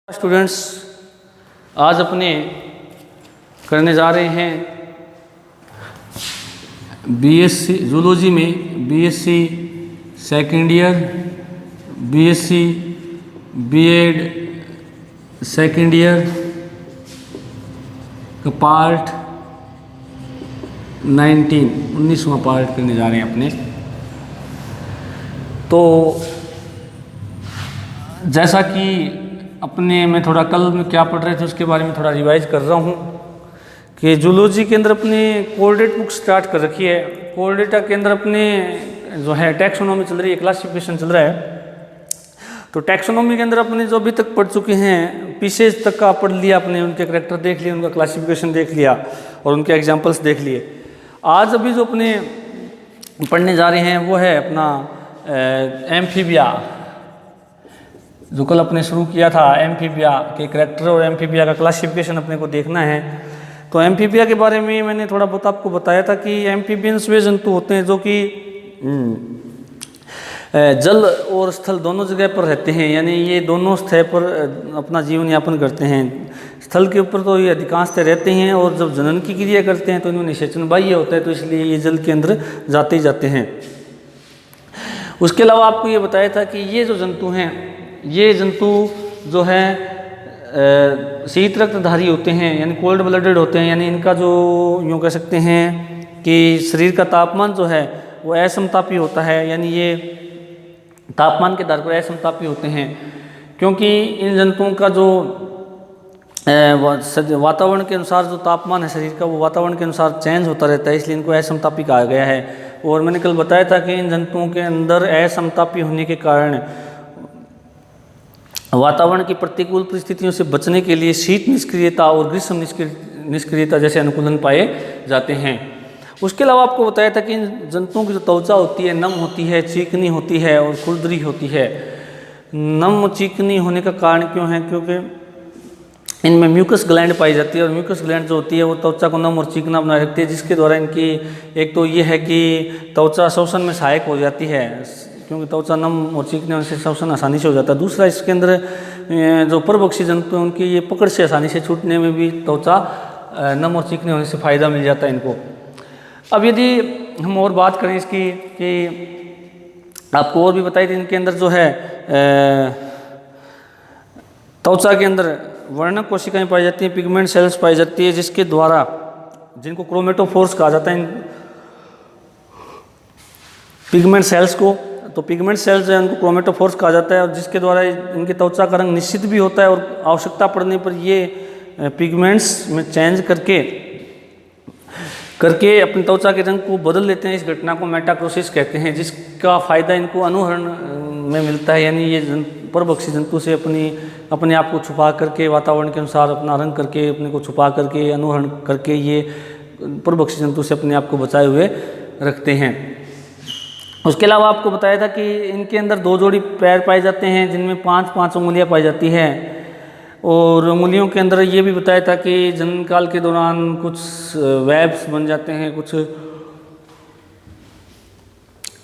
Students, आज अपने करने जा रहे हैं बीएससी जूलॉजी में BSc second year, BSc BEd second year का पार्ट 19वां पार्ट करने जा रहे हैं अपने। तो जैसा कि अपने में थोड़ा कल में क्या पढ़ रहे थे उसके बारे में थोड़ा रिवाइज कर रहा हूँ कि जूलॉजी के अंदर अपने कोऑर्डिनेट बुक स्टार्ट कर रखी है। कोऑर्डिनेट के अंदर अपने जो है टैक्सोनॉमी चल रही है, क्लासिफिकेशन चल रहा है। तो टैक्सोनॉमी के अंदर अपने जो अभी तक पढ़ चुके हैं, पीसेज तक का पढ़ लिया अपने, उनके करैक्टर देख लिए, उनका क्लासिफिकेशन देख लिया और उनके एग्जाम्पल्स देख लिए। आज अभी जो अपने पढ़ने जा रहे हैं वो है अपना एम्फीबिया, जो कल अपने शुरू किया था। एम्फीबिया के करैक्टर और एम्फीबिया का क्लासिफिकेशन अपने को देखना है। तो एम्फीबिया के बारे में मैंने थोड़ा बहुत आपको बताया था कि एम्फीबियंस वे जंतु होते हैं जो कि जल और स्थल दोनों जगह पर रहते हैं, यानी ये दोनों स्तर पर अपना जीवन यापन करते हैं। स्थल के ऊपर तो ये अधिकांशतः रहते हैं और जब जनन की क्रिया करते हैं तो इनमें निषेचन बाह्य होता है, तो इसलिए ये जल के अंदर जाते ही जाते हैं। उसके अलावा आपको ये बताया था कि ये जो जंतु हैं, ये जंतु जो है शीत रक्तधारी होते हैं, यानी कोल्ड ब्लडेड होते हैं। यानी इनका जो यूँ कह सकते हैं कि शरीर का तापमान जो है वो असमतापी होता है, यानी ये तापमान के आधार पर असमतापी होते हैं, क्योंकि इन जंतुओं का जो वातावरण के अनुसार जो तापमान है शरीर का, वो वातावरण के अनुसार चेंज होता रहता है, इसलिए इनको असमतापी कहा गया है। और मैंने कल बताया था कि इन जंतुओं के अंदर असमतापी होने के कारण वातावरण की प्रतिकूल परिस्थितियों से बचने के लिए शीत निष्क्रियता और ग्रीष्म निष्क्रियता जैसे अनुकूलन पाए जाते हैं। उसके अलावा आपको बताया था कि इन जंतुओं की जो त्वचा होती है नम होती है, चिकनी होती है और खुरदरी होती है। नम चिकनी होने का कारण क्यों है? क्योंकि इनमें म्यूकस ग्लैंड पाई जाती है और म्यूकस ग्लैंड जो होती है वो त्वचा को नम और चिकना बनाए रखती है, जिसके द्वारा इनकी एक तो ये है कि त्वचा शोषण में सहायक हो जाती है, क्योंकि त्वचा नम और चिकने होने से शोषण आसानी से हो जाता है। दूसरा, इसके अंदर जो परभक्षी जंतु हैं उनकी ये पकड़ से आसानी से छूटने में भी त्वचा नम और चिकने होने से फ़ायदा मिल जाता है इनको। अब यदि हम और बात करें इसकी कि आपको और भी बताई थी, इनके अंदर जो है त्वचा के अंदर वर्णक कोशिकाएं पाई जाती हैं, पिगमेंट सेल्स पाई जाती है, जिसके द्वारा जिनको क्रोमेटोफोर्स कहा जाता है, पिगमेंट सेल्स को, तो पिगमेंट सेल्स है उनको क्रोमेटोफोर्स कहा जाता है, और जिसके द्वारा इनके त्वचा का रंग निश्चित भी होता है और आवश्यकता पड़ने पर ये पिगमेंट्स में चेंज करके अपनी त्वचा के रंग को बदल लेते हैं। इस घटना को मेटाक्रोसिस कहते हैं, जिसका फ़ायदा इनको अनुहरण में मिलता है, यानी ये परभक्षी जंतु से अपने आप को छुपा करके, वातावरण के अनुसार अपना रंग करके, अपने को छुपा करके, अनुहरण करके ये परभक्षी जंतु से अपने आप को बचाए हुए रखते हैं। उसके अलावा आपको बताया था कि इनके अंदर 2 जोड़ी पैर पाए जाते हैं, जिनमें 5-5 उंगलियां पाई जाती हैं। और उंगलियों के अंदर ये भी बताया था कि जनन काल के दौरान कुछ वेब्स बन जाते हैं, कुछ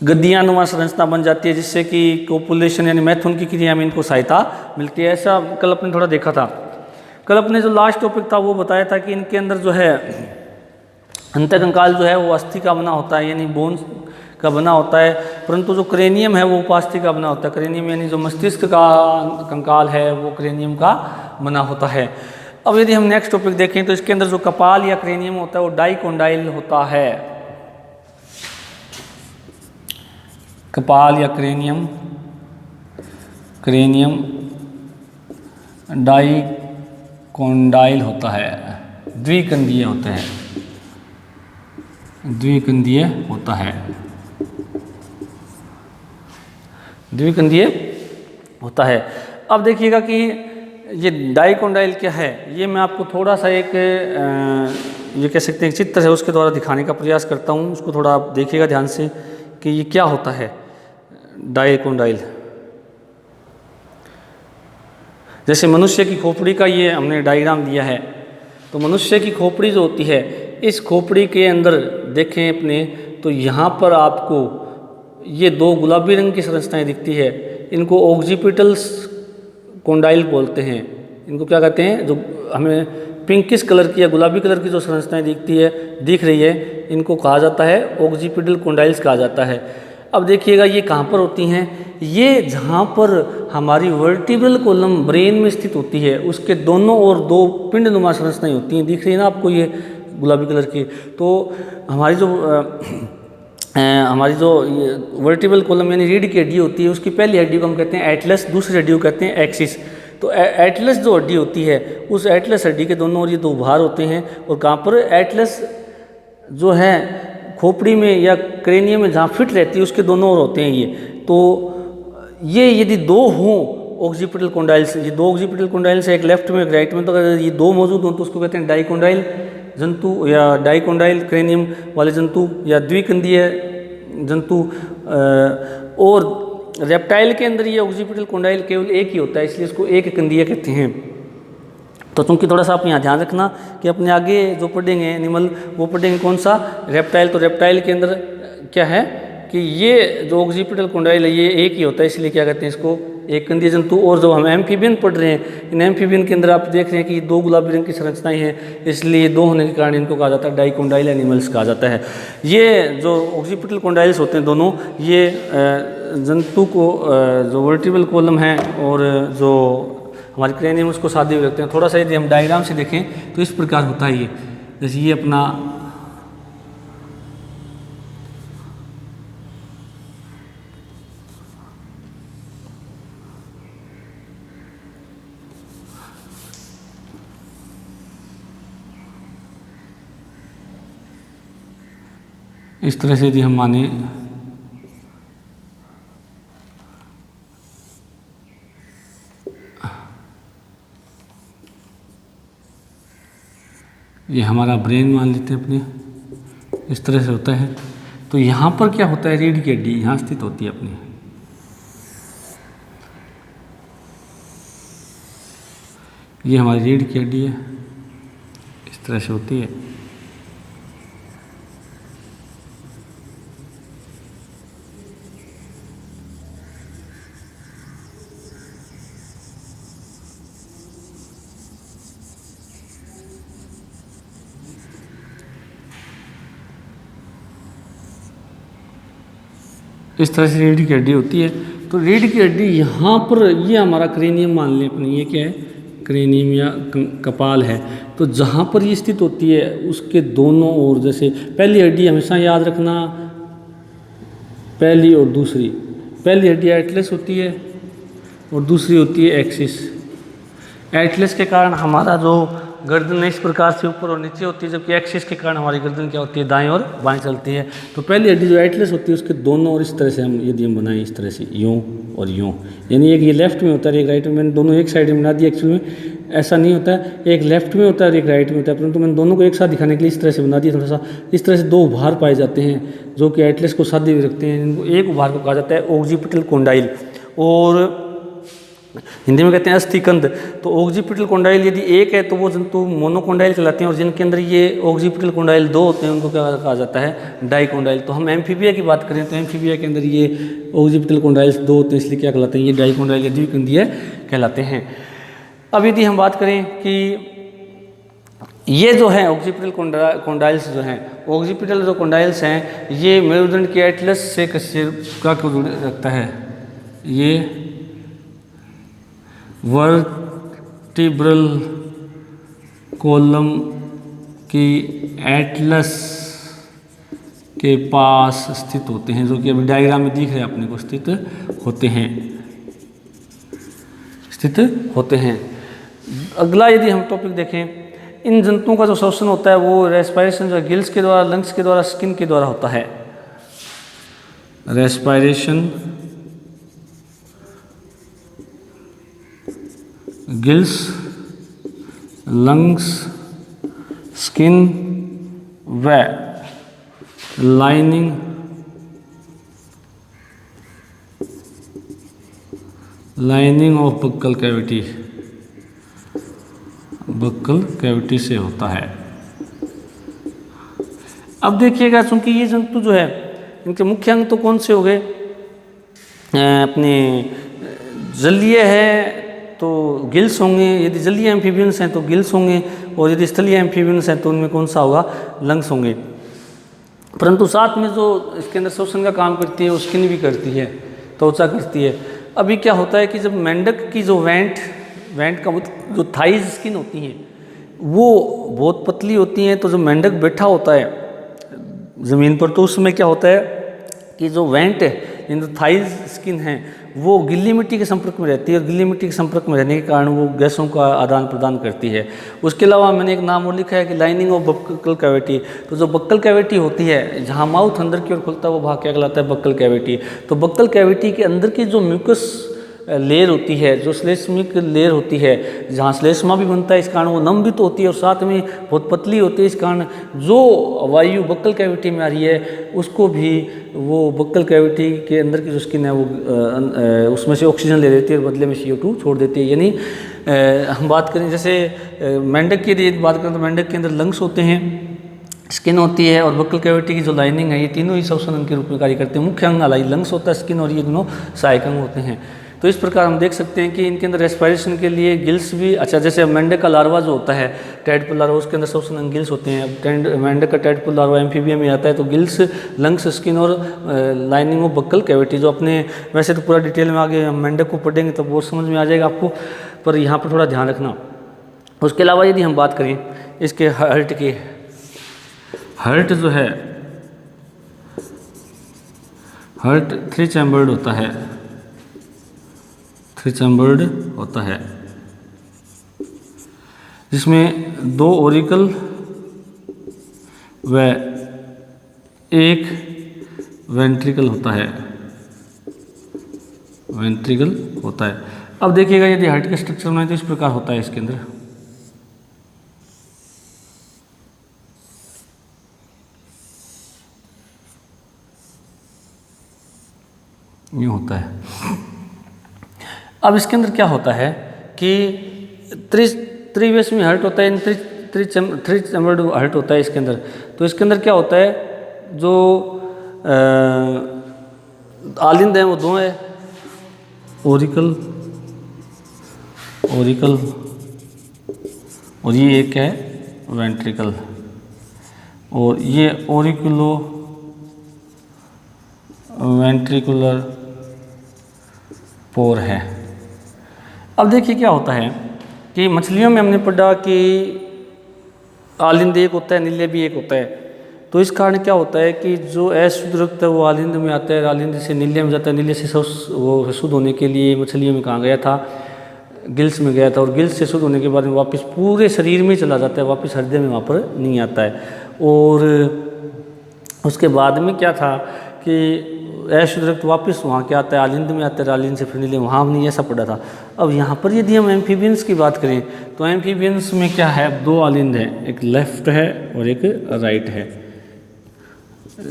गद्दियानुमा संरचना बन जाती है, जिससे कि कोपुलेशन यानी मैथुन की क्रिया में इनको सहायता मिलती है। ऐसा कल अपने थोड़ा देखा था। कल अपने जो लास्ट टॉपिक था वो बताया था कि इनके अंदर जो है अंतःकंकाल जो है वो अस्थि का बना होता है, यानी बोन्स का बना होता है, परंतु जो क्रेनियम है वो उपास्थि का बना होता है। क्रेनियम यानी जो मस्तिष्क का कंकाल है वो क्रेनियम का बना होता है। अब यदि हम नेक्स्ट टॉपिक देखें तो इसके अंदर जो कपाल या क्रेनियम होता है वो डाइकोंडाइल होता है। कपाल या क्रेनियम डाइकोंडाइल होता है, द्विकंदीय होते हैं, द्विकंदीय होता है, द्विकंदीय होता है। अब देखिएगा कि ये डाइकोंडाइल क्या है, ये मैं आपको थोड़ा सा एक ये कह सकते हैं चित्र है उसके द्वारा दिखाने का प्रयास करता हूँ। उसको थोड़ा आप देखिएगा ध्यान से कि ये क्या होता है डाइकोंडाइल। जैसे मनुष्य की खोपड़ी का ये हमने डायग्राम दिया है, तो मनुष्य की खोपड़ी जो होती है, इस खोपड़ी के अंदर देखें अपने, तो यहाँ पर आपको ये 2 गुलाबी रंग की संरचनाएं दिखती है, इनको ऑक्सीपिटल कोंडाइल बोलते हैं। इनको क्या कहते हैं, जो हमें पिंकिश कलर की या गुलाबी कलर की जो संरचनाएं दिख रही है, इनको कहा जाता है ऑक्सीपिटल कॉन्डाइल्स कहा जाता है। अब देखिएगा ये कहाँ पर होती हैं, ये जहाँ पर हमारी वर्टिब्रल कॉलम ब्रेन में स्थित होती है उसके दोनों ओर दो पिंडनुमा संरचनाएं होती हैं, दिख रही है ना आपको ये गुलाबी कलर की। तो हमारी जो वर्टिब्रल कॉलम यानी रीढ़ की हड्डी होती है, उसकी पहली हड्डी को हम कहते हैं एटलस, दूसरी हड्डी को कहते हैं एक्सिस। तो एटलस जो हड्डी होती है, उस एटलस हड्डी के दोनों ओर ये दो भार होते हैं, और कहाँ पर एटलस जो है खोपड़ी में या क्रेनियम में जहाँ फिट रहती है उसके दोनों ओर होते हैं ये। तो ये यदि दो हों ऑक्सीपिटल कॉन्डाइल्स, ये दो ऑक्सीपिटल कॉन्डाइल्स है, एक लेफ्ट में एक राइट में, तो अगर ये दो मौजूद हों तो उसको कहते हैं डाइकोंडाइल जंतु या डाइकोंडाइल क्रेनियम वाले जंतु या द्विकंदीय जंतु। और रेप्टाइल के अंदर ये ऑक्सीपिटल कॉन्डाइल केवल एक ही होता है, इसलिए इसको एक कंदीय कहते हैं। तो चूँकि थोड़ा सा आप यहाँ ध्यान रखना कि अपने आगे जो पढ़ेंगे एनिमल, वो पढ़ेंगे कौन सा, रेप्टाइल। तो रेप्टाइल के अंदर क्या है कि ये जो ऑक्सीपिटल कॉन्डाइल है ये एक ही होता है, इसलिए क्या कहते हैं इसको एक कंदीय जंतु। और जो हम एम्फीबियन पढ़ रहे हैं, इन एम्फीबियन के अंदर आप देख रहे हैं कि दो गुलाबी रंग की संरचनाएं हैं, इसलिए दो होने के कारण इनको कहा जाता है डाइकोंडाइल एनिमल्स कहा जाता है। ये जो ऑक्सीपिटल कॉन्डाइल्स होते हैं दोनों, ये जंतु को जो वर्टिब्रल कॉलम है और जो हमारे क्रेनियम उसको सादे हुए रखते हैं। थोड़ा सा यदि हम डायग्राम से देखें तो इस प्रकार होता है ये, जैसे ये अपना इस तरह से यदि हम माने ये हमारा ब्रेन मान लेते हैं अपने, इस तरह से होता है। तो यहाँ पर क्या होता है, रीढ़ की हड्डी यहाँ स्थित होती है अपनी, ये हमारी रीढ़ की हड्डी है, इस तरह से होती है। इस तरह से रीढ़ की हड्डी होती है। तो रीढ़ की हड्डी यहाँ पर, ये हमारा क्रेनियम मान लें अपने, ये क्या है, क्रेनियम या कपाल है। तो जहाँ पर ये स्थित होती है उसके दोनों ओर, जैसे पहली हड्डी हमेशा याद रखना, पहली और दूसरी, पहली हड्डी एटलस होती है और दूसरी होती है एक्सिस। एटलस के कारण हमारा जो गर्दन इस प्रकार से ऊपर और नीचे होती है, जबकि एक्सिस के कारण हमारी गर्दन क्या होती है, दाएं और बाएं चलती है। तो पहली हड्डी जो एटलस होती है उसके दोनों और इस तरह से हम यदि हम बनाएं, इस तरह से यूँ और यूँ, यानी एक ये लेफ्ट में होता है एक राइट में, मैंने दोनों एक साइड में बना दिया। एक्चुअली में ऐसा नहीं होता है, एक लेफ्ट में होता है और एक राइट में होता है, परंतु मैंने दोनों को एक साथ दिखाने के लिए इस तरह से बना दिया। थोड़ा सा इस तरह से दो उभार पाए जाते हैं जो कि एटलस को साधे हुए रखते हैं। इनको एक उभार को कहा जाता है ऑक्सीपिटल कॉन्डाइल, और हिंदी में कहते हैं अस्थिकंद। तो ऑक्सीपिटल कॉन्डाइल यदि एक है तो वो जंतु मोनोकॉन्डाइल कहलाते हैं, और जिनके अंदर ये ऑक्सीपिटल कॉन्डाइल दो होते हैं उनको क्या कहा जाता है, डाइकोंडाइल। तो हम एम्फीबिया की बात करें तो एम्फीबिया के अंदर ये ऑक्सीपिटल कॉन्डाइल्स दो होते हैं, इसलिए क्या कहलाते हैं, ये डाइकोंडाइल या द्विकंदीय कहलाते हैं। अब यदि हम बात करें कि ये जो है ऑक्सीपिटल कॉन्डाइल्स जो हैं, ऑक्सीपिटल जो कॉन्डाइल्स हैं ये मेरुदंड के एटलस से का रखता है, ये वर्टिब्रल कॉलम की एटलस के पास स्थित होते हैं, जो कि अभी डायग्राम में दिख रहे हैं अपने को, स्थित होते हैं। अगला यदि हम टॉपिक देखें, इन जंतुओं का जो श्वसन होता है वो रेस्पिरेशन जो है गिल्स के द्वारा, लंग्स के द्वारा, स्किन के द्वारा होता है। रेस्पिरेशन गिल्स, लंग्स, स्किन व लाइनिंग ऑफ बक्कल कैविटी से होता है। अब देखिएगा, चूंकि ये जंतु जो है इनके मुख्य अंग तो कौन से हो गए, अपने जलीय है तो गिल्स होंगे, यदि जलीय एम्फीबियंस हैं तो गिल्स होंगे, और यदि स्थलीय एम्फीबियंस हैं तो उनमें कौन सा होगा, लंग्स होंगे। परंतु साथ में जो इसके अंदर श्वसन का काम करती है वो स्किन भी करती है, त्वचा करती है। अभी क्या होता है कि जब मेंढक की जो वेंट का जो थाइज स्किन होती हैं वो बहुत पतली होती हैं, तो जब मेंढक बैठा होता है ज़मीन पर तो उसमें क्या होता है कि जो वेंट है, इन थाइज स्किन है, वो गीली मिट्टी के संपर्क में रहती है, और गीली मिट्टी के संपर्क में रहने के कारण वो गैसों का आदान प्रदान करती है। उसके अलावा मैंने एक नाम और लिखा है कि लाइनिंग ऑफ बक्कल कैविटी। तो जो बक्कल कैविटी होती है, जहाँ माउथ अंदर की ओर खुलता है, वो भाग क्या कहलाता है, बक्कल कैविटी। तो बक्कल कैविटी के अंदर की जो म्यूकस लेयर होती है, जो श्लेष्मिक लेयर होती है, जहाँ श्लेष्मा भी बनता है, इस कारण वो नम भी तो होती है और साथ में बहुत पतली होती है। इस कारण जो वायु बक्कल कैविटी में आ रही है उसको भी वो बक्कल कैविटी के अंदर की जो स्किन है वो उसमें से ऑक्सीजन ले लेती है और बदले में CO2 छोड़ देती है। यानी हम बात करें जैसे मेंढक की यदि बात करें तो मेंढक के अंदर लंग्स होते हैं, स्किन होती है और बक्कल कैविटी की जो लाइनिंग है, ये तीनों ही श्वसन अंग के रूप में कार्य करते हैं। मुख्य अंग लंग्स होता है, स्किन, और ये दोनों सहायक अंग होते हैं। तो इस प्रकार हम देख सकते हैं कि इनके अंदर रेस्पिरेशन के लिए गिल्स भी, अच्छा जैसे मेंढक का लार्वा जो होता है, टैडपोल लार्वा, उसके अंदर श्वसन अंग गिल्स होते हैं। मेंढक का टैडपोल लार्वा एम्फीबियम में आता है, तो गिल्स, लंग्स, स्किन और लाइनिंग ऑफ बक्कल कैविटी, जो अपने वैसे तो पूरा डिटेल में आगे हम मेंढक को पढ़ेंगे तब वो समझ में आ जाएगा आपको, पर यहाँ पर थोड़ा ध्यान रखना। उसके अलावा यदि हम बात करें इसके हार्ट की, हार्ट जो है, हार्ट 3 चैम्बर्ड होता है, 3 चैम्बर्ड होता है, जिसमें 2 ओरिकल व 1 वेंट्रिकल होता है, वेंट्रिकल होता है। अब देखिएगा यदि हार्ट का स्ट्रक्चर बनाए तो इस प्रकार होता है, इसके अंदर ये होता है। अब इसके अंदर क्या होता है कि त्रिवेशमी हार्ट होता है, थ्री चैम्बर्ड हार्ट होता है इसके अंदर। तो इसके अंदर क्या होता है, जो आलिंद हैं वो 2 है, ओरिकल और ये एक है वेंट्रिकल, और ये ओरिकुलो वेंट्रिकुलर पोर है। अब देखिए क्या होता है कि मछलियों में हमने पढ़ा कि आलिंद एक होता है, नीले भी एक होता है। तो इस कारण क्या होता है कि जो अशुद्ध रक्त है वो आलिंद में आता है, आलिंद से नीले में जाता है, नीले से वो शुद्ध होने के लिए मछलियों में कहाँ गया था, गिल्स में गया था, और गिल्स से शुद्ध होने के बाद में वापस पूरे शरीर में चला जाता है, वापस हृदय में वहाँ पर नहीं आता है। और उसके बाद में क्या था कि अशुद्ध रक्त वापस वहाँ क्या आता है, आलिंद में आता है, आलिंद से फिर नीले, वहाँ नहीं ऐसा पड़ा था। अब यहाँ पर यदि हम एम्फीबियंस की बात करें तो एम्फीबियंस में क्या है, 2 आलिंद हैं, एक लेफ्ट है और एक राइट है,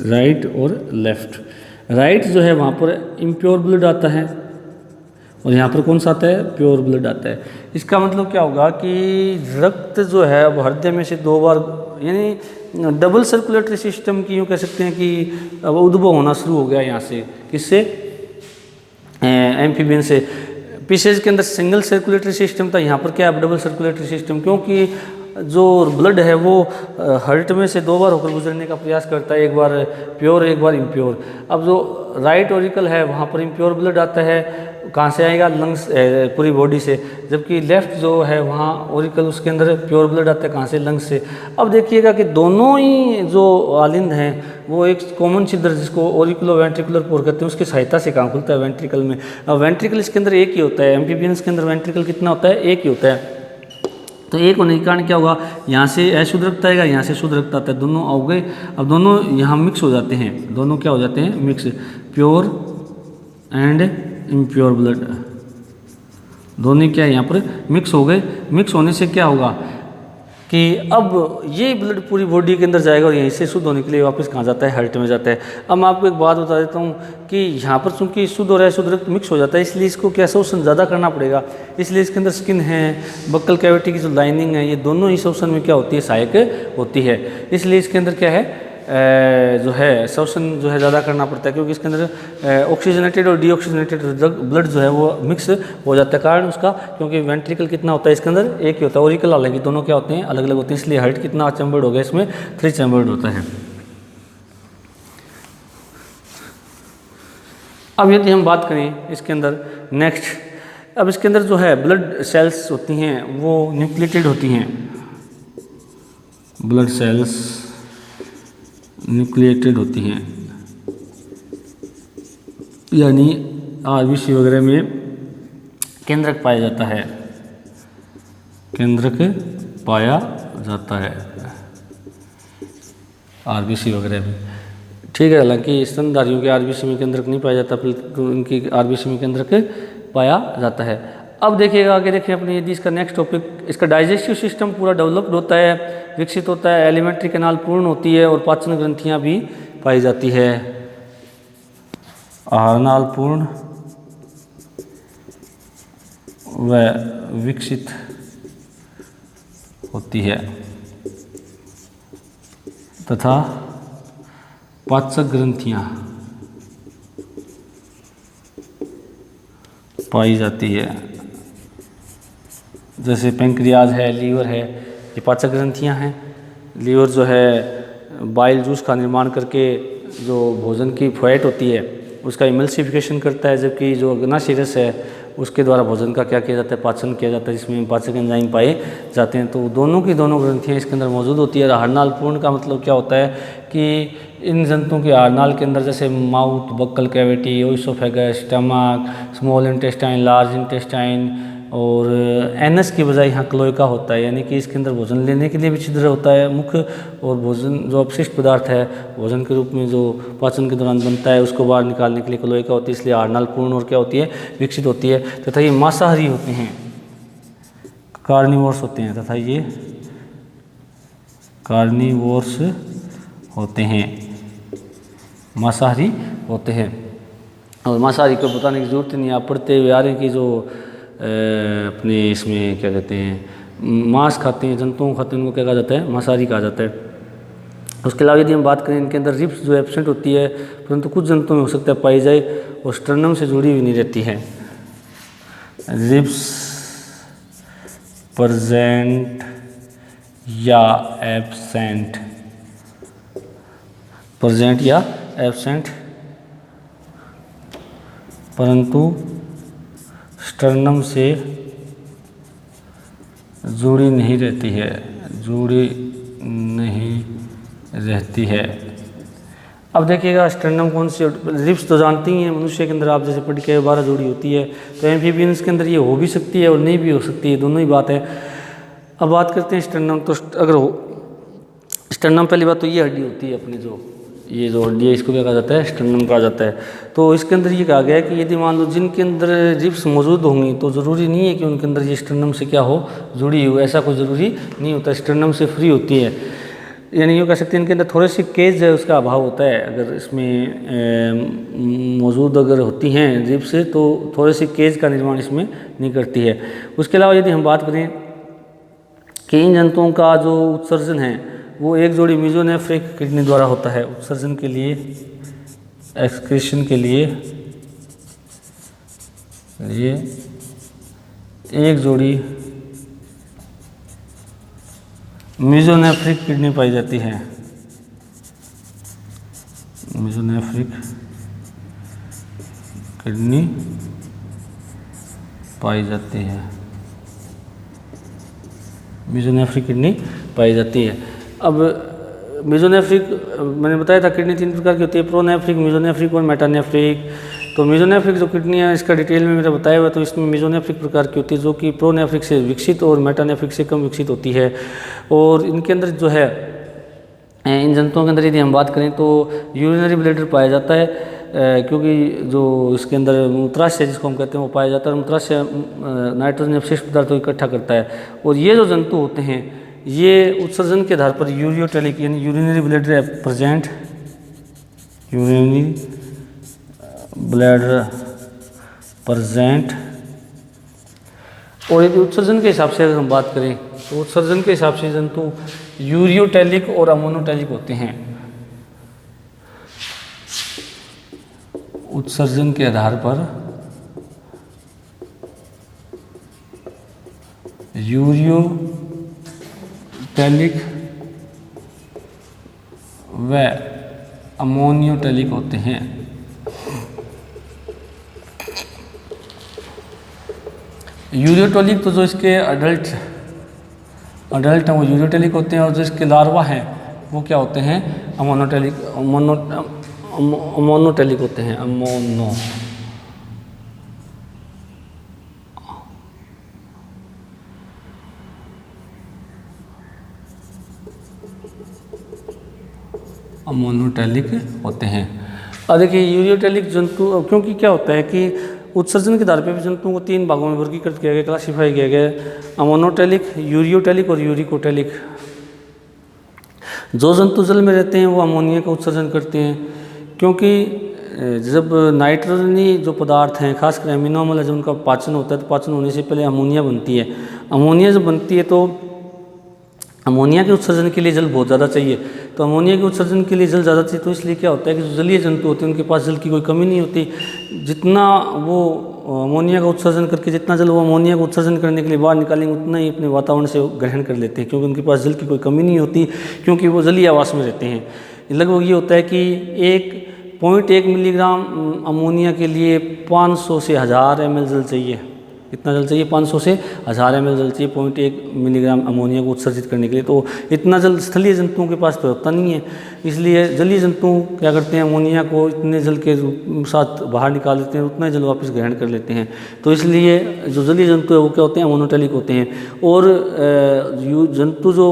राइट और लेफ्ट। राइट जो है वहाँ पर इम्प्योर ब्लड आता है और यहाँ पर कौन सा आता है, प्योर ब्लड आता है। इसका मतलब क्या होगा कि रक्त जो है वो हृदय में से 2 बार, यानी डबल सर्कुलेटरी सिस्टम की यूँ कह सकते हैं कि अब उद्भव होना शुरू हो गया यहाँ से, किससे, एम्फीबियन से। फिशेज के अंदर सिंगल सर्कुलेटरी सिस्टम था, यहाँ पर क्या है, डबल सर्कुलेटरी सिस्टम, क्योंकि जो ब्लड है वो हार्ट में से 2 बार होकर गुजरने का प्रयास करता है, एक बार प्योर एक बार इम्प्योर। अब जो राइट ओरिकल है वहाँ पर इम्प्योर ब्लड आता है, कहाँ से आएगा, लंग्स, पूरी बॉडी से, जबकि लेफ्ट जो है वहाँ ओरिकल, उसके अंदर प्योर ब्लड आता है, कहाँ से, लंग्स से। अब देखिएगा कि दोनों ही जो आलिंद हैं वो एक कॉमन छिद्र जिसको ओरिकुलो वेंट्रिकुलर पोर कहते हैं उसकी सहायता से काम खुलता है वेंट्रिकल में। अब वेंट्रिकल इसके अंदर एक ही होता है, एम्फीबियंस के अंदर वेंट्रिकल कितना होता है, एक ही होता है। तो एक होने के कारण क्या होगा, यहाँ से अशुद्ध रक्त आएगा, यहाँ से शुद्ध रक्त आता है, दोनों आ गए। अब दोनों यहाँ मिक्स हो जाते हैं, दोनों क्या हो जाते हैं, mix, pure and impure blood, दोनों क्या है यहाँ पर मिक्स हो गए। मिक्स होने से क्या होगा कि अब ये ब्लड पूरी बॉडी के अंदर जाएगा और यहीं से शुद्ध होने के लिए वापस कहाँ जाता है, हार्ट में जाता है। अब मैं आपको एक बात बता देता हूँ कि यहाँ पर चूंकि शुद्ध और अशुद्ध रक्त मिक्स हो जाता है, इसलिए इसको क्या शोषण ज़्यादा करना पड़ेगा। इसलिए इसके अंदर स्किन है, बक्कल कैविटी की जो लाइनिंग है, ये दोनों ही शोषण में क्या होती है, सहायक होती है। इसलिए इसके अंदर क्या है, जो है श्वसन जो है ज़्यादा करना पड़ता है, क्योंकि इसके अंदर ऑक्सीजनेटेड और डीऑक्सीजनेटेड ब्लड जो है वो मिक्स हो जाता है। कारण उसका, क्योंकि वेंट्रिकल कितना होता है इसके अंदर, एक ही होता है। ऑरिकल हालांकि दोनों क्या होते हैं, अलग अलग होते हैं, इसलिए हार्ट कितना चैम्बर्ड हो गया, इसमें 3 चैम्बर्ड होता है। अब यदि हम बात करें इसके अंदर नेक्स्ट, अब इसके अंदर जो है ब्लड सेल्स होती हैं वो न्यूक्लिएटेड होती हैं। ब्लड सेल्स न्यूक्लिएटेड होती हैं, यानी आरबीसी वगैरह में केंद्रक पाया जाता है, केंद्रक पाया जाता है आरबीसी वगैरह में। ठीक है, हालांकि स्तनधारियों के आरबीसी में केंद्रक नहीं पाया जाता, तो उनकी आरबीसी में केंद्रक पाया जाता है। अब देखिएगा आगे, देखें अपने यदि इसका नेक्स्ट टॉपिक, इसका डाइजेस्टिव सिस्टम पूरा डेवलप्ड होता है, विकसित होता है, एलिमेंट्री कैनाल पूर्ण होती है और पाचन ग्रंथियां भी पाई जाती है। आहारनाल पूर्ण व विकसित होती है तथा पाचक ग्रंथियां पाई जाती है। जैसे पेंक्रियाज है, लीवर है, ये पाचक ग्रंथियां हैं। लीवर जो है बाइल जूस का निर्माण करके जो भोजन की फैट होती है उसका इमल्सिफिकेशन करता है, जबकि जो अग्नाशिरस है उसके द्वारा भोजन का क्या किया जाता है, पाचन किया जाता है, जिसमें पाचक एंजाइम पाए जाते हैं। तो दोनों की दोनों ग्रंथियां इसके अंदर मौजूद होती है। आहारनाल पूर्ण का मतलब क्या होता है कि इन जंतुओं के आहारनाल के अंदर जैसे mouth, buccal cavity, oesophagus, stomach, small intestine, large intestine और एनस की बजाय यहाँ क्लोएका होता है, यानी कि इसके अंदर भोजन लेने के लिए भी छिद्र होता है मुख्य, और भोजन जो अपशिष्ट पदार्थ है भोजन के रूप में जो पाचन के दौरान बनता है उसको बाहर निकालने के लिए क्लोएका होती है। इसलिए आहारनाल पूर्ण और क्या होती है, विकसित होती है। तथा ये मांसाहारी होते हैं, कार्निवोर्स होते हैं, तथा ये कार्निवोर्स होते हैं, मांसाहारी होते हैं। और मांसाहारी को बताने की जरूरत नहीं, आप पढ़ते हुए आ रहे हैं कि जो अपने इसमें क्या कहते हैं मांस खाते हैं, जंतुओं खाते हैं, उनको क्या कहा जाता है, मांसाहारी कहा जाता है। उसके अलावा यदि हम बात करें, इनके अंदर रिब्स जो एब्सेंट होती है, परंतु कुछ जंतुओं में हो सकता है पाई जाए, और स्टर्नम से जुड़ी हुई नहीं रहती है। रिब्स प्रेजेंट या एब्सेंट, प्रेजेंट या एब्सेंट, परंतु स्टर्नम से जुड़ी नहीं रहती है, जुड़ी नहीं रहती है। अब देखिएगा स्टर्नम कौन सी, रिब्स तो जानती ही हैं मनुष्य के अंदर, आप जैसे पढ़ के 12 जोड़ी होती है, तो एम्फीबियंस के अंदर ये हो भी सकती है और नहीं भी हो सकती है, दोनों ही बात है। अब बात करते हैं स्टर्नम, तो अगर हो स्टर्नम, पहली बात तो ये हड्डी होती है अपनी, जो ये जो हड्डी है इसको क्या कहा जाता है, स्टर्नम कहा जाता है। तो इसके अंदर ये कहा गया है कि यदि मान लो जिनके अंदर रिब्स मौजूद होंगी तो ज़रूरी नहीं है कि उनके अंदर ये स्टर्नम से क्या हो, जुड़ी हो, ऐसा कोई ज़रूरी नहीं होता, स्टर्नम से फ्री होती है। यानी यूँ कह सकते हैं इनके अंदर थोड़ी सी केज है उसका अभाव होता है, अगर इसमें मौजूद अगर होती हैं रिब्स तो थोड़ी सी केज का निर्माण इसमें नहीं करती है। उसके अलावा यदि हम बात करें कि इन जंतुओं का जो उत्सर्जन है वो एक जोड़ी मीजोनेफ्रिक किडनी द्वारा होता है। उत्सर्जन के लिए, एक्सक्रीशन के लिए ये एक जोड़ी मीजोनेफ्रिक किडनी पाई जाती है, मीजोनेफ्रिक किडनी पाई जाती है, मीजोनेफ्रिक किडनी पाई जाती है। अब मीजोनेफ्रिक मैंने बताया था किडनी 3 प्रकार की होती है, प्रोनेफ्रिक, मीजोनेफ्रिक और मेटानेफ्रिक। तो मीजोनेफ्रिक जो किडनी है इसका डिटेल में मेरा बताया हुआ, तो इसमें मीजोनेफ्रिक प्रकार की होती है जो कि प्रोनेफ्रिक से विकसित और मेटानेफ्रिक से कम विकसित होती है। और इनके अंदर जो है, इन जंतुओं के अंदर यदि हम बात करें तो यूरिनरी ब्लैडर पाया जाता है, क्योंकि जो इसके अंदर मूत्राशय जिसको हम कहते हैं वो पाया जाता है, और मूत्राशय नाइट्रोजन अपशिष्ट पदार्थों को इकट्ठा करता है। और ये जो जंतु होते हैं ये उत्सर्जन के आधार पर यूरियोटेलिक यानी urinary bladder present, urinary bladder present. और यदि उत्सर्जन के हिसाब से अगर हम बात करें तो उत्सर्जन के हिसाब से जंतु यूरियोटेलिक और अमोनोटेलिक होते हैं। उत्सर्जन के आधार पर यूरियोटैलिक व अमोनियोटैलिक होते हैं। यूरियोटैलिक तो जो इसके अडल्ट हैं वो यूरियोटैलिक होते हैं, और जो इसके लार्वा हैं वो क्या होते हैं, अमोनोटैलिक होते हैं। अमोनोटैलिक होते हैं। अब देखिए यूरियोटैलिक जंतु, क्योंकि क्या होता है कि उत्सर्जन के आधार पर भी जंतुओं को 3 भागों में वर्गीकृत किया गया, क्लासीफाई किया गया, अमोनोटैलिक, यूरियोटैलिक और यूरिकोटैलिक। जो जंतु जल में रहते हैं वो अमोनिया का उत्सर्जन करते हैं, क्योंकि जब नाइट्रोजनी जो पदार्थ हैं, खासकर एमिनो अम्ल, जब उनका पाचन होता है तो पाचन होने से पहले अमोनिया बनती है। अमोनिया जब बनती है तो अमोनिया के उत्सर्जन के लिए जल बहुत ज़्यादा चाहिए। तो अमोनिया के उत्सर्जन के लिए जल ज़्यादा चाहिए, तो इसलिए क्या होता है कि जो जलीय जंतु होते हैं उनके पास जल की कोई कमी नहीं होती। जितना वो अमोनिया का उत्सर्जन करके, जितना जल वो अमोनिया का उत्सर्जन करने के लिए बाहर निकालेंगे, उतना ही अपने वातावरण से ग्रहण कर लेते हैं, क्योंकि उनके पास जल की कोई कमी नहीं होती, क्योंकि वो जलीय आवास में रहते हैं। लगभग ये होता है कि 1.1 मिलीग्राम अमोनिया के लिए 500 से 1000 ml जल चाहिए। कितना जल चाहिए? 500 से 1000 ml जल चाहिए 0.1 मिलीग्राम अमोनिया को उत्सर्जित करने के लिए। तो इतना जल स्थलीय जंतुओं के पास तो होता नहीं है, इसलिए जलीय जंतु क्या करते हैं, अमोनिया को इतने जल के साथ बाहर निकाल देते हैं, उतना ही जल वापस ग्रहण कर लेते हैं। तो इसलिए जो जलीय जंतु है वो क्या होते हैं, अमोनोटैलिक होते हैं। और जंतु जो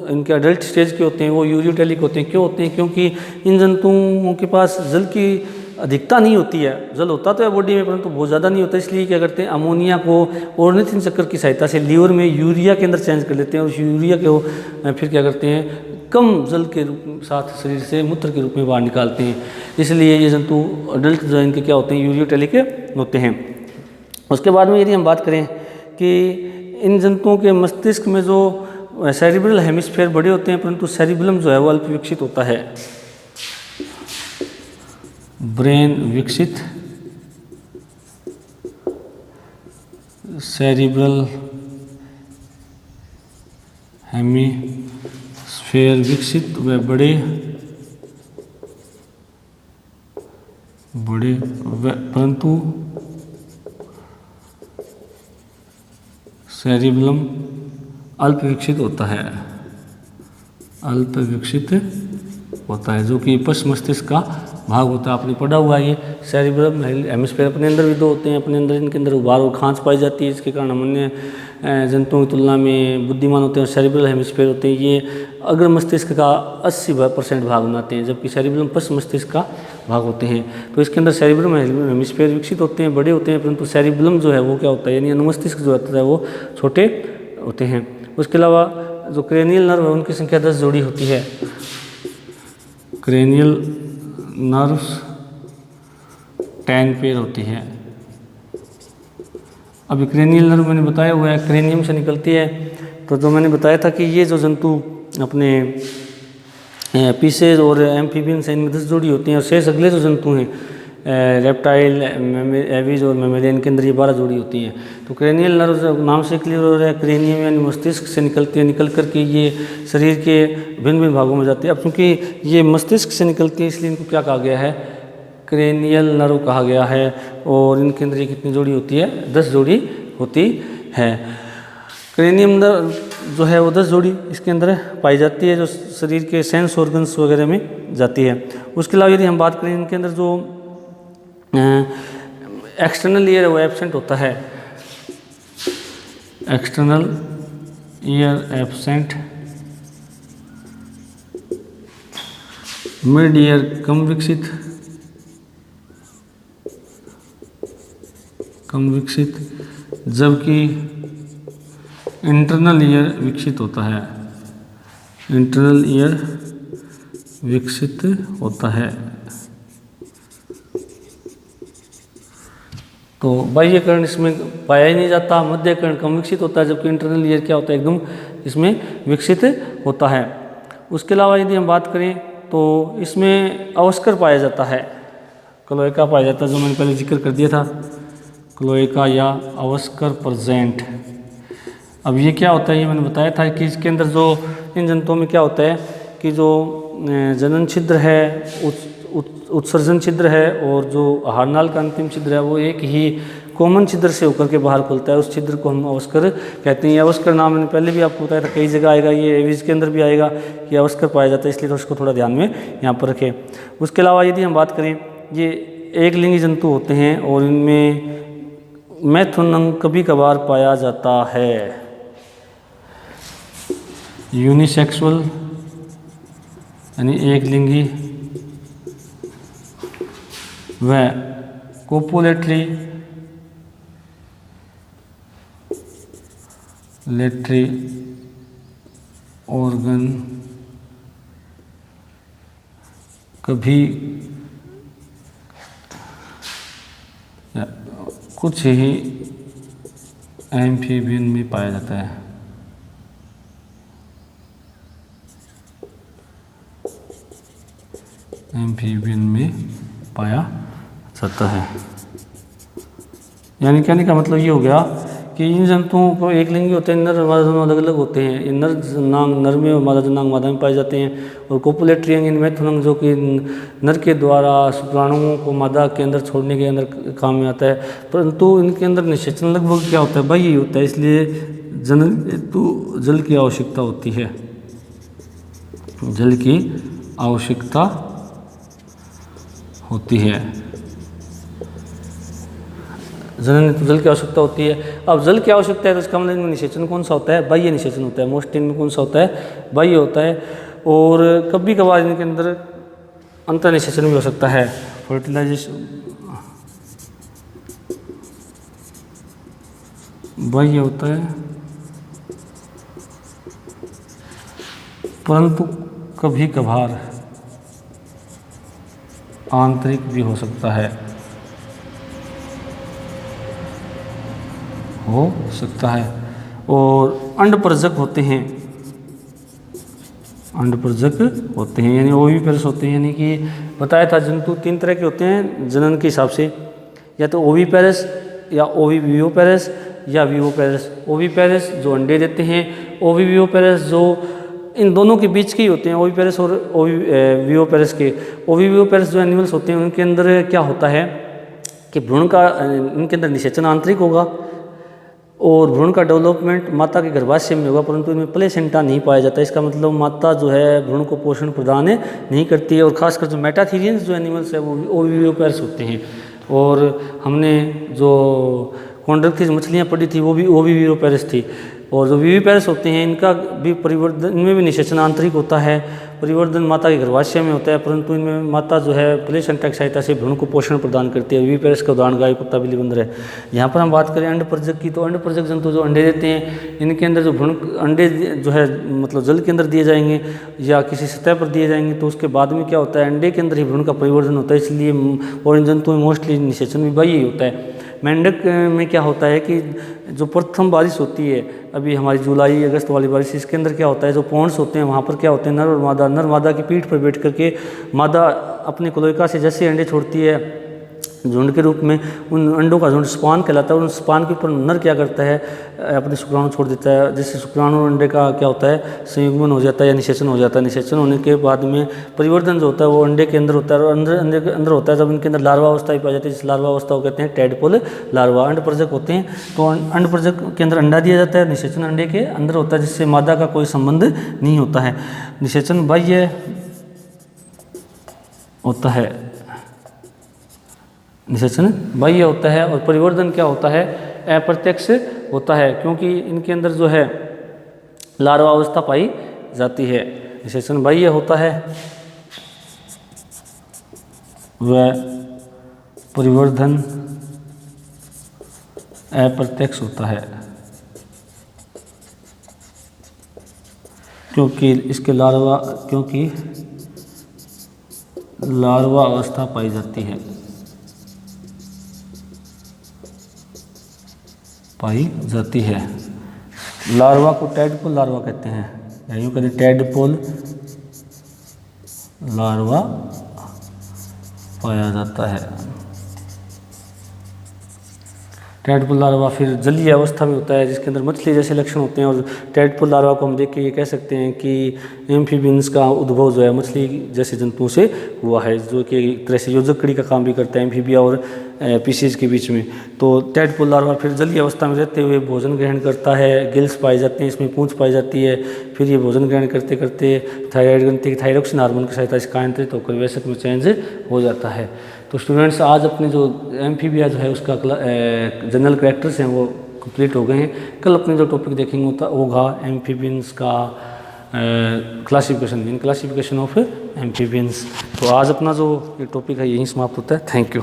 इनके अडल्ट स्टेज के होते हैं वो यूरियोटैलिक होते हैं। क्यों होते हैं? क्योंकि इन जंतुओं के पास जल की अधिकता नहीं होती है। जल होता तो है बॉडी में, परंतु बहुत ज़्यादा नहीं होता, इसलिए क्या करते हैं, अमोनिया को ऑर्निथिन चक्र की सहायता से लीवर में यूरिया के अंदर चेंज कर लेते हैं, और उस यूरिया को फिर क्या करते हैं, कम जल के साथ शरीर से मूत्र के रूप में बाहर निकालते हैं। इसलिए ये जंतु अडल्ट जो इनके क्या होते हैं, यूरियोटैलिक होते हैं। उसके बाद में यदि हम बात करें कि इन जंतुओं के मस्तिष्क में जो सेरिब्रल हेमिस्फीयर बड़े होते हैं, परंतु सेरिबलम जो है वो अल्प विकसित होता है। ब्रेन विकसित, सेरिब्रल हेमिस्फीयर विकसित व बड़े परंतु सेरिबलम अल्प विकसित होता है, अल्प विकसित होता है, जो कि पश्च मस्तिष्क का भाग होता है। आपने पढ़ा हुआ है ये सेरिब्रम हेमिस्फीयर। अपने अंदर भी 2 होते हैं, अपने अंदर इनके अंदर उभार और खांच पाई जाती है, इसके कारण अन्य जंतुओं की तुलना में बुद्धिमान होते हैं। और सेरिब्रल हेमिस्फीयर होते हैं, ये अग्र मस्तिष्क का 80% भाग बनाते हैं, जबकि सेरिब्रम पश्च मस्तिष्क का भाग होते हैं। तो इसके अंदर सेरिब्रम हेमिस्फीयर विकसित होते हैं, बड़े होते हैं, परंतु सेरिब्रम जो है वो क्या होता है, यानी अनुमस्तिष्क जो होता है वो छोटे होते हैं। उसके अलावा जो क्रेनियल नर्व है उनकी संख्या 10 जोड़ी होती है। क्रेनियल नर्व्स 10 पेयर होती है। अभी क्रेनियल नर्व मैंने बताया हुआ है, क्रेनियम से निकलती है। तो जो मैंने बताया था कि ये जो जंतु अपने पीसेज और एम्फीबियंस हैं, इनमें 10 जोड़ी होती हैं, और शेष अगले जो जंतु हैं रेप्टाइल, एविज और मेमेलियन के अंदर ये 12 जोड़ी होती हैं। तो क्रेनियल नर्व नाम से क्लियर हो रहा है, क्रेनियम यानी मस्तिष्क से निकलती है, निकल कर के ये शरीर के भिन्न भिन्न भागों में जाती है। अब क्योंकि ये मस्तिष्क से निकलती है इसलिए इनको क्या कहा गया है, क्रेनियल नर्व कहा गया है। और इनके अंदर ये कितनी जोड़ी होती है, 10 जोड़ी होती है। क्रेनियम नर्व जो है वो 10 जोड़ी इसके अंदर पाई जाती है, जो शरीर के सेंस ऑर्गन्स वगैरह में जाती है। उसके अलावा यदि हम बात करें, इनके अंदर जो एक्सटर्नल ईयर है वो एब्सेंट होता है, external year absent, mid year कम विकसित, जबकि इंटरनल ईयर विकसित होता है, इंटरनल ईयर विकसित होता है। तो बाह्यकर्ण इसमें पाया ही नहीं जाता, मध्यकर्ण कम विकसित होता है, जबकि इंटरनल ईयर क्या होता है, एकदम इसमें विकसित होता है। उसके अलावा यदि हम बात करें तो इसमें अवस्कर पाया जाता है, क्लोएका पाया जाता है, जो मैंने पहले जिक्र कर दिया था, क्लोएका या अवस्कर प्रेजेंट। अब ये क्या होता है, ये मैंने बताया था कि इसके अंदर जो इन जंतुओं में क्या होता है कि जो जनन छिद्र है, उत्सर्जन छिद्र है और जो आहारनाल का अंतिम छिद्र है वो एक ही कॉमन छिद्र से होकर के बाहर खुलता है। उस छिद्र को हम अवस्कर कहते हैं। ये अवस्कर नाम मैंने पहले भी आपको बताया था, कई जगह आएगा, ये एविज के अंदर भी आएगा कि अवस्कर पाया जाता है, इसलिए तो उसको थोड़ा ध्यान में यहाँ पर रखें। उसके अलावा यदि हम बात करें, ये एक लिंगी जंतु होते हैं और इनमें मैथुन कभी कभार पाया जाता है। यूनिसेक्सुअल यानी एक लिंगी व कोपुलेटरी ऑर्गन कभी कुछ ही एम्फीबियन में पाया जाता है। एम्फीबियन में पाया जाता है। यानी कहने का मतलब ये हो गया कि इन जंतुओं को एक लिंगी होते हैं, नर और मादा दोनों अलग अलग होते हैं। ये नर में और मादा जनांग मादा में पाए जाते हैं। और कोपुलेटरी अंग इनमें थुनंग जो कि नर के द्वारा शुक्राणुओं को मादा के अंदर छोड़ने के अंदर काम में आता है, परंतु इनके अंदर निषेचन लगभग क्या होता है, बाह्य ही होता है, इसलिए जल की आवश्यकता होती है। जल की आवश्यकता होती है। जनन तो जल की आवश्यकता होती है। अब जल की आवश्यकता है तो इसका मतलब निषेचन कौन सा होता है, बाह्य निषेचन होता है। मोस्ट इनमें कौन सा होता है, बाह्य होता है। और कभी कभार इनके अंदर अंतर निषेचन भी हो सकता है। फर्टिलाइजेशन बाह्य होता है, परंतु कभी कभार आंतरिक भी हो सकता है, हो सकता है। और अंडपरजक होते हैं, अंडपरजक होते हैं यानी ओविपेरस होते हैं। यानी कि बताया था जंतु तीन तरह के होते हैं जनन के हिसाब से, या तो ओविपेरस या ओविवियोपेरस या विवोपेरस। ओविपेरस जो अंडे देते हैं, ओविवियोपेरस जो इन दोनों के बीच के ही होते हैं, ओविपेरस और विवोपेरस के। ओविवियोपेरस जो एनिमल्स होते हैं उनके अंदर क्या होता है कि भ्रूण का इनके अंदर निषेचन आंतरिक होगा और भ्रूण का डेवलपमेंट माता के गर्भाशय में होगा, परंतु इनमें प्लेसेंटा नहीं पाया जाता। इसका मतलब माता जो है भ्रूण को पोषण प्रदान नहीं करती है। और खासकर जो मेटाथीरियंस जो एनिमल्स है वो ओविवियोपेरस होते हैं। और हमने जो कॉन्ड्रक्टिस मछलियाँ पड़ी थी वो भी ओविवियोपेरस थी। और जो विविपेरस होते हैं इनका भी परिवर्धन, इनमें भी निषेचन आंतरिक होता है, परिवर्धन माता के गर्भाशय में होता है, परंतु इनमें माता जो है प्लेसेंटा की सहायता से भ्रूण को पोषण प्रदान करती है। विविपेरस का उदाहरण गाय, कुत्ता, बिल्ली, बंदर है। यहाँ पर हम बात करें अंडपरजक की, तो अंडपरजक जंतु जो अंडे देते हैं इनके अंदर जो भ्रूण अंडे जो है मतलब जल के अंदर दिए जाएंगे या किसी सतह पर दिए जाएंगे, तो उसके बाद में क्या होता है अंडे के अंदर ही भ्रूण का परिवर्धन होता है। इसलिए और इन जंतुओं में मोस्टली निषेचन भी बाह्य ही होता है। मेंढक में क्या होता है कि जो प्रथम बारिश होती है अभी हमारी जुलाई अगस्त वाली बारिश, इसके अंदर क्या होता है जो पॉन्ड्स होते हैं वहाँ पर क्या होते हैं नर मादा की पीठ पर बैठ करके मादा अपने क्लोएका से जैसे अंडे छोड़ती है झुंड के रूप में, उन अंडों का झुंड स्पान कहलाता है। उन स्पान के ऊपर नर क्या करता है अपने शुक्राणु छोड़ देता है, जिससे शुक्राणु और अंडे का क्या होता है संयुग्मन हो जाता है या निषेचन हो जाता है। निषेचन होने के बाद में परिवर्तन जो होता है वो अंडे के अंदर होता है और अंदर होता है जब इनके अंदर लार्वा अवस्था भी पाई जाती है, जिस लार्वा अवस्था को कहते हैं टैडपोल लार्वा। अंडपरजक होते हैं तो अंडपरजक के अंदर अंडा दिया जाता है, निषेचन अंडे के अंदर होता है जिससे मादा का कोई संबंध नहीं होता है। निषेचन बाह्य होता है, निषेचन बाह्य होता है और परिवर्धन क्या होता है अप्रत्यक्ष होता है, क्योंकि इनके अंदर जो है लार्वा अवस्था पाई जाती है। निषेचन बाह्य होता है व परिवर्धन अप्रत्यक्ष होता है, क्योंकि लार्वा अवस्था पाई जाती है, लार्वा को टैडपोल लार्वा कहते हैं, यूँ कहते हैं टैडपोल लार्वा पाया जाता है। टैडपोल लार्वा फिर जलीय अवस्था में होता है, जिसके अंदर मछली जैसे लक्षण होते हैं। और टैडपोल लार्वा को हम देख के ये कह सकते हैं कि एम्फीबियंस का उद्भव जो है मछली जैसे जंतुओं से हुआ है, जो कि एक तरह से योजक कड़ी का काम भी करता है एम्फीबिया और पीसीज के बीच में। तो टैडपोल लार्वा फिर जलीय अवस्था में रहते हुए भोजन ग्रहण करता है। गिल्स पाए जाते हैं, इसमें पूंछ पाई जाती है। फिर ये भोजन ग्रहण करते करते थायराइड ग्रंथि की थायरोक्सिन हार्मोन की सहायता से स्थानांतरित होकर वयस्क में चेंज हो जाता है। तो स्टूडेंट्स, आज अपने जो एम्फीबिया जो है उसका जनरल कैरेक्टर्स हैं वो कंप्लीट हो गए हैं। कल अपने जो टॉपिक देखेंगे होगा एम्फीबियंस का क्लासिफिकेशन ऑफ एम्फीबियंस। तो आज अपना जो ये टॉपिक है यहीं समाप्त होता है। Thank you.